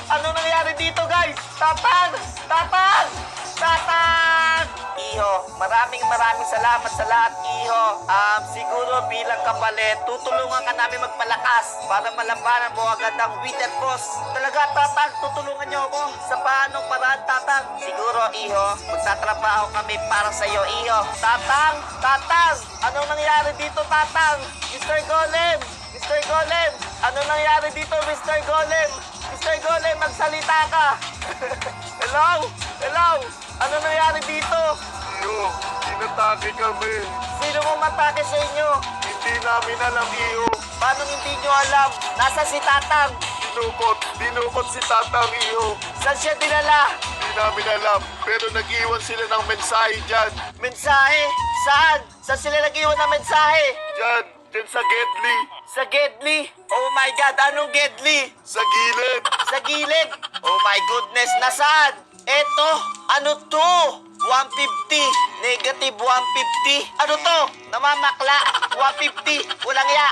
Ano nangyari dito, guys? Tatang! Tatang! Tatang! Iho, maraming salamat sa lahat, Iho. Siguro bilang kapalit, tutulungan ka namin magpalakas para malabanan mo agad ang Wither Boss. Talaga, Tatang, tutulungan niyo ako sa paanong paraan, Tatang. Siguro, Iho, magtatrabaho kami para sa iyo, Iho. Tatang! Tatang! Anong nangyari dito, Tatang? Mr. Golem! Mr. Golem! Ano nangyari dito, Mr. Golem? Mr. Golem, magsalita ka! Hello? Hello? Ano nangyari dito? Iyo, inatake kami. Sino mo matake sa inyo? Hindi namin alam, Iyo. Paano hindi nyo alam? Nasa si Tatang. Dinukot si Tatang, Iyo. Saan siya dinala? Hindi namin alam, pero nag-iwan sila ng mensahe dyan. Mensahe? Saan? Saan sila nag-iwan ng mensahe? Dyan sa Gedli. Sa Gedli? Oh my God, anong Gedli? Sa gilid. Sa gilid? Oh my goodness, nasaan? Eto, ano to? 150, negative 150. Ano to? Namamakla, 150, walang ya.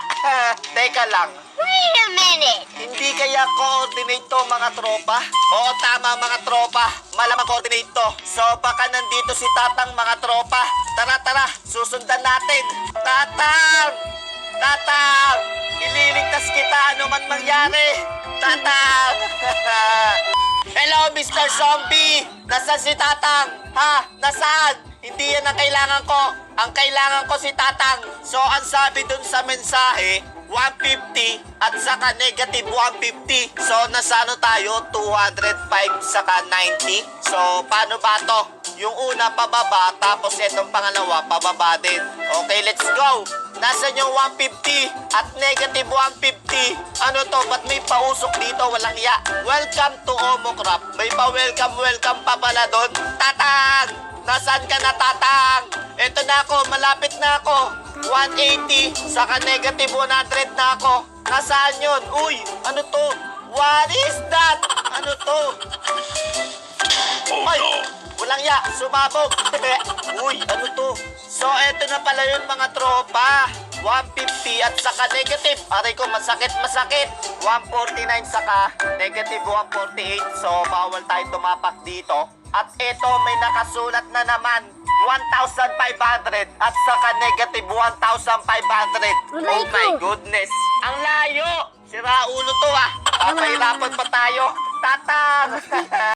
Teka lang. Wait a minute! Hindi kaya coordinate to mga tropa? Oo, tama mga tropa. Malamang coordinate to. So baka nandito si Tatang mga tropa. Tara, tara, susundan natin. Tatang! Tatang! Ililigtas kita ano man mangyari. Tatang! Hello, Mr. Zombie! Nasaan si Tatang? Ha? Nasaan? Hindi yan ang kailangan ko. Ang kailangan ko si Tatang. So, ang sabi dun sa mensahe, 150 at saka negative 150. So, nasa ano tayo? 205 saka 90. So, paano ba to? Yung una pababa, tapos itong pangalawa pababa din. Okay, let's go! Nasaan yung 150 at negative 150? Ano to? Ba't may pausok dito? Walang ya. Welcome to Omocrop. May pa-welcome pa pala doon. Tatang! Nasaan ka na, Tatang? Eto na ako, malapit na ako. 180, saka negative 100 na ako. Nasaan yun? Uy, ano to? What is that? Ano to? Ay, walang ya, sumabog. Uy, ano to? So, eto na pala yun mga tropa. 150 at saka negative. Aray ko, masakit. 149 saka negative 148. So, bawal tayo tumapak dito. At eto, may nakasulat na naman. 1,500 at saka negative 1,500. Oh my goodness. Ang layo. Sira ulo to ah. Papahirapan pa tayo. Tatang.